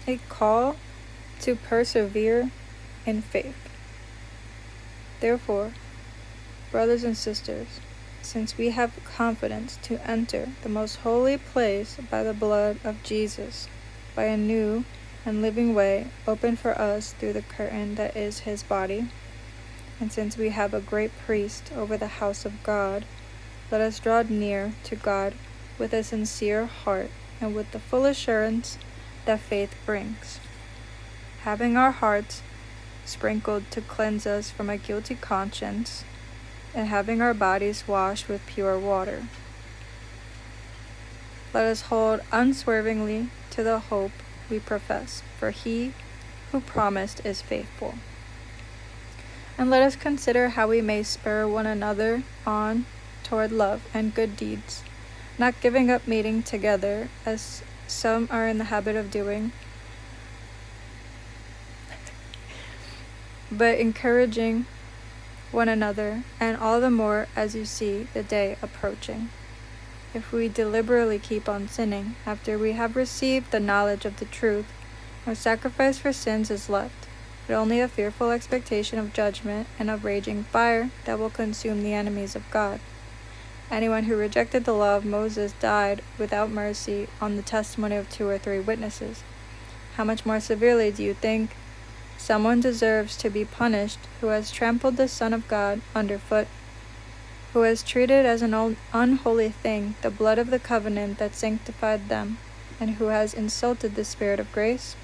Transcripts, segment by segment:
a call to persevere in faith. Therefore, brothers and sisters, since we have confidence to enter the most holy place by the blood of Jesus, by a new and living way opened for us through the curtain that is his body, and since we have a great priest over the house of God, let us draw near to God with a sincere heart and with the full assurance that faith brings, having our hearts sprinkled to cleanse us from a guilty conscience, and having our bodies washed with pure water. Let us hold unswervingly to the hope we profess, for he who promised is faithful. And let us consider how we may spur one another on toward love and good deeds, not giving up meeting together, as some are in the habit of doing, but encouraging one another, and all the more as you see the day approaching. If we deliberately keep on sinning after we have received the knowledge of the truth, no sacrifice for sins is left, but only a fearful expectation of judgment and of raging fire that will consume the enemies of God. Anyone who rejected the law of Moses died without mercy on the testimony of 2 or 3 witnesses. How much more severely do you think someone deserves to be punished who has trampled the Son of God underfoot, who has treated as an unholy thing the blood of the covenant that sanctified them, and who has insulted the Spirit of grace?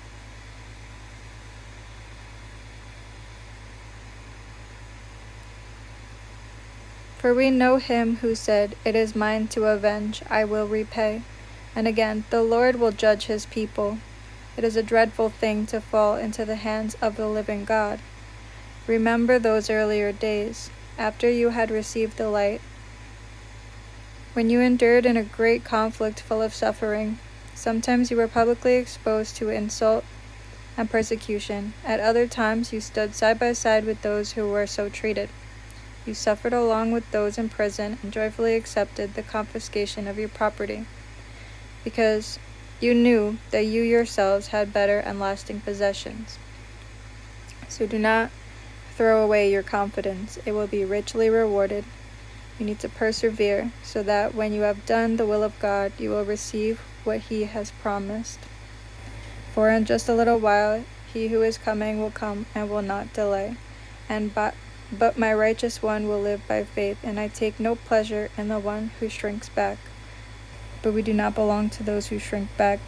For we know him who said, "It is mine to avenge, I will repay." And again, "The Lord will judge his people." It is a dreadful thing to fall into the hands of the living God. Remember those earlier days, after you had received the light, when you endured in a great conflict full of suffering. Sometimes you were publicly exposed to insult and persecution. At other times you stood side by side with those who were so treated. You suffered along with those in prison and joyfully accepted the confiscation of your property, because you knew that you yourselves had better and lasting possessions. So do not throw away your confidence. It will be richly rewarded. You need to persevere so that when you have done the will of God, you will receive what he has promised. For in just a little while, he who is coming will come and will not delay. But my righteous one will live by faith, and I take no pleasure in the one who shrinks back. But we do not belong to those who shrink back.